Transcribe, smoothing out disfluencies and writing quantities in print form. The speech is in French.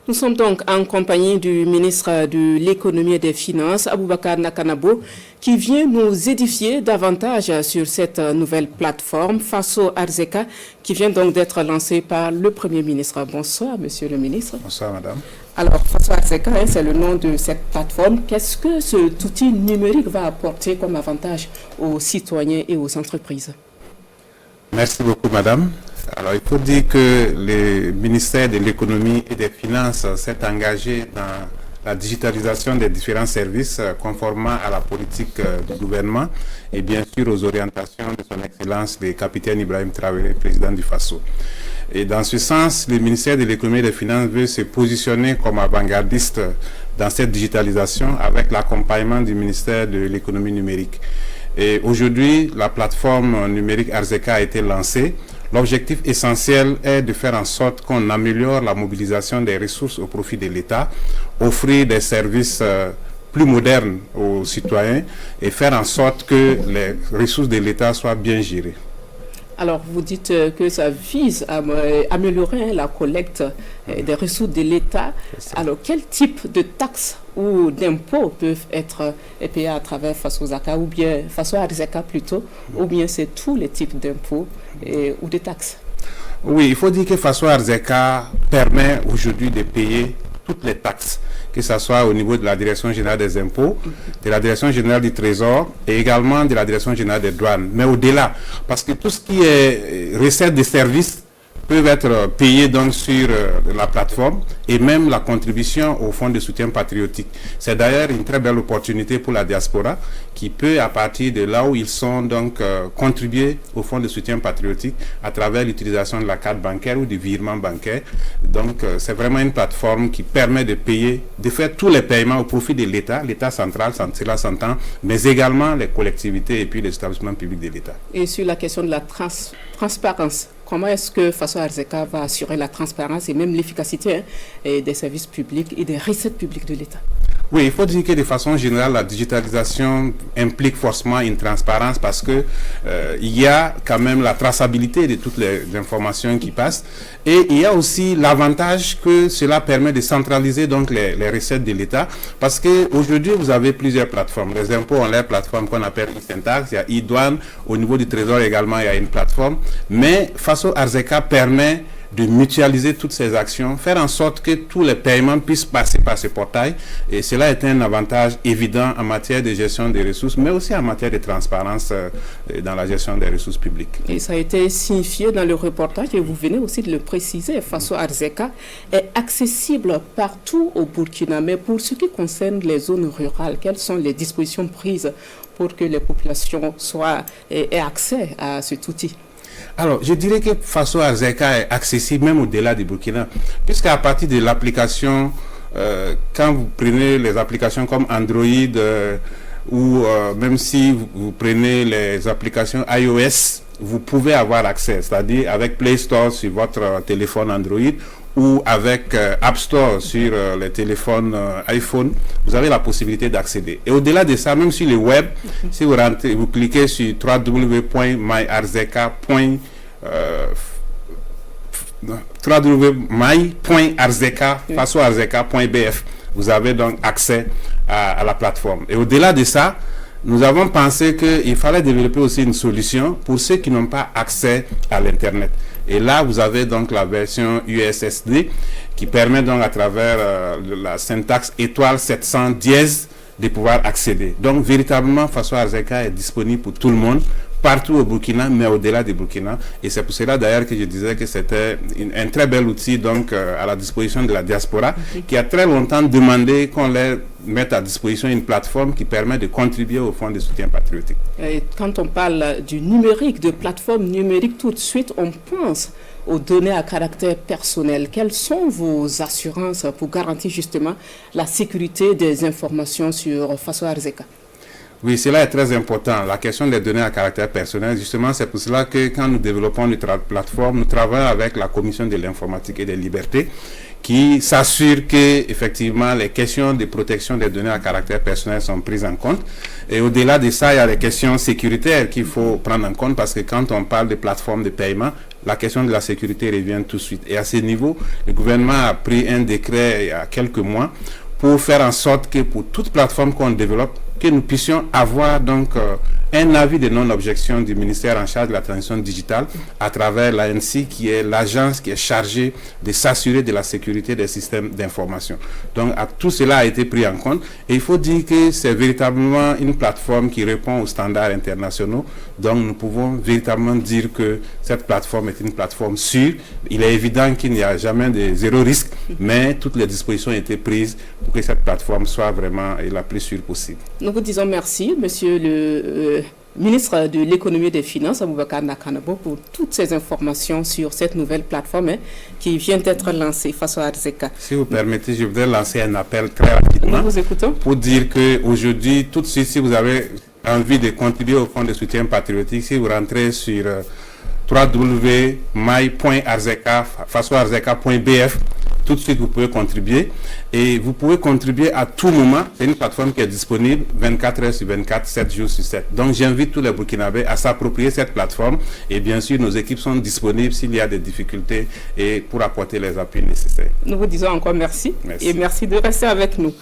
Nous sommes donc en compagnie du ministre de l'Économie et des Finances, Aboubacar Nakanabo, qui vient nous édifier davantage sur cette nouvelle plateforme Faso Arzeka, qui vient donc d'être lancée par le Premier ministre. Bonsoir, Monsieur le ministre. Bonsoir, Madame. Alors, Faso Arzeka, c'est le nom de cette plateforme. Qu'est-ce que cet outil numérique va apporter comme avantage aux citoyens et aux entreprises? Merci beaucoup, Madame. Alors, il faut dire que le ministère de l'Économie et des Finances s'est engagé dans la digitalisation des différents services conformément à la politique du gouvernement et bien sûr aux orientations de son Excellence le capitaine Ibrahim Traoré, président du FASO. Et dans ce sens, le ministère de l'Économie et des Finances veut se positionner comme avant-gardiste dans cette digitalisation avec l'accompagnement du ministère de l'Économie numérique. Et aujourd'hui, la plateforme numérique Arzeka a été lancée. L'objectif essentiel est de faire en sorte qu'on améliore la mobilisation des ressources au profit de l'État, offrir des services plus modernes aux citoyens et faire en sorte que les ressources de l'État soient bien gérées. Alors, vous dites que ça vise à améliorer la collecte des ressources de l'État. Alors, quel type de taxes ou d'impôts peuvent être payés à travers Faso Arzeka, ou bien Faso Arzeka plutôt, ou bien c'est tous les types d'impôts ou de taxes? Oui, il faut dire que Faso Arzeka permet aujourd'hui de payer toutes les taxes, que ce soit au niveau de la Direction générale des impôts, de la Direction générale du Trésor et également de la Direction générale des douanes. Mais au-delà, parce que tout ce qui est recettes de services peuvent être payés donc sur la plateforme et même la contribution au fonds de soutien patriotique. C'est d'ailleurs une très belle opportunité pour la diaspora qui peut, à partir de là où ils sont, donc contribuer au fonds de soutien patriotique à travers l'utilisation de la carte bancaire ou du virement bancaire. Donc c'est vraiment une plateforme qui permet de payer, de faire tous les paiements au profit de l'État, l'État central, cela s'entend, mais également les collectivités et puis les établissements publics de l'État. Et sur la question de la transparence, comment est-ce que Faso Arzeka va assurer la transparence et même l'efficacité des services publics et des recettes publiques de l'État? Oui, il faut dire que de façon générale, la digitalisation implique forcément une transparence parce que il y a quand même la traçabilité de toutes les informations qui passent et il y a aussi l'avantage que cela permet de centraliser donc les recettes de l'État parce que aujourd'hui vous avez plusieurs plateformes. Les impôts ont leur plateforme qu'on appelle e-Syntax, il y a e-Douane, au niveau du Trésor également il y a une plateforme, mais Faso Arzeka permet de mutualiser toutes ces actions, faire en sorte que tous les paiements puissent passer par ce portail. Et cela est un avantage évident en matière de gestion des ressources, mais aussi en matière de transparence dans la gestion des ressources publiques. Et ça a été signifié dans le reportage, et vous venez aussi de le préciser, Faso Arzeka est accessible partout au Burkina. Mais pour ce qui concerne les zones rurales, quelles sont les dispositions prises pour que les populations aient accès à cet outil? Alors, je dirais que Faso Arzeka est accessible même au-delà du Burkina, puisqu'à partir de l'application, quand vous prenez les applications comme Android ou même si vous prenez les applications iOS, vous pouvez avoir accès, c'est-à-dire avec Play Store sur votre téléphone Android ou avec App Store sur les téléphones iPhone, vous avez la possibilité d'accéder. Et au-delà de ça, même sur le web, si vous rentrez, vous cliquez sur www.my.arzeka.bf, vous avez donc accès à la plateforme. Et au-delà de ça, nous avons pensé qu'il fallait développer aussi une solution pour ceux qui n'ont pas accès à l'Internet. Et là, vous avez donc la version USSD qui permet donc à travers la syntaxe étoile 700 dièse de pouvoir accéder. Donc, véritablement, Faso Arzeka est disponible pour tout le monde, partout au Burkina, mais au-delà du Burkina. Et c'est pour cela d'ailleurs que je disais que c'était un très bel outil donc à la disposition de la diaspora qui a très longtemps demandé qu'on leur mette à disposition une plateforme qui permet de contribuer au fonds de soutien patriotique. Et quand on parle du numérique, de plateforme numérique, tout de suite on pense aux données à caractère personnel. Quelles sont vos assurances pour garantir justement la sécurité des informations sur Faso Arzeka? Oui, cela est très important. La question des données à caractère personnel, justement, c'est pour cela que quand nous développons notre plateforme, nous travaillons avec la Commission de l'informatique et des libertés qui s'assure que effectivement les questions de protection des données à caractère personnel sont prises en compte. Et au-delà de ça, il y a les questions sécuritaires qu'il faut prendre en compte parce que quand on parle de plateformes de paiement, la question de la sécurité revient tout de suite. Et à ce niveau, le gouvernement a pris un décret il y a quelques mois pour faire en sorte que pour toute plateforme qu'on développe, que nous puissions avoir donc un avis de non-objection du ministère en charge de la transition digitale à travers l'ANSSI, qui est l'agence qui est chargée de s'assurer de la sécurité des systèmes d'information. Donc tout cela a été pris en compte et il faut dire que c'est véritablement une plateforme qui répond aux standards internationaux. Donc nous pouvons véritablement dire que cette plateforme est une plateforme sûre. Il est évident qu'il n'y a jamais de zéro risque, mais toutes les dispositions ont été prises pour que cette plateforme soit vraiment la plus sûre possible. Nous vous disons merci, monsieur le ministre de l'économie et des finances, Aboubacar Nakanabo, pour toutes ces informations sur cette nouvelle plateforme qui vient d'être lancée face à Arzeka. Si vous permettez, je voudrais lancer un appel très rapidement. Nous vous écoutons. Pour dire qu'aujourd'hui, tout de suite, si vous avez envie de contribuer au fonds de soutien patriotique, si vous rentrez sur www.my.arzeka.bf, tout de suite vous pouvez contribuer et vous pouvez contribuer à tout moment. C'est une plateforme qui est disponible 24 heures sur 24, 7 jours sur 7. Donc j'invite tous les Burkinabés à s'approprier cette plateforme et bien sûr nos équipes sont disponibles s'il y a des difficultés et pour apporter les appuis nécessaires. Nous vous disons encore merci. Et merci de rester avec nous.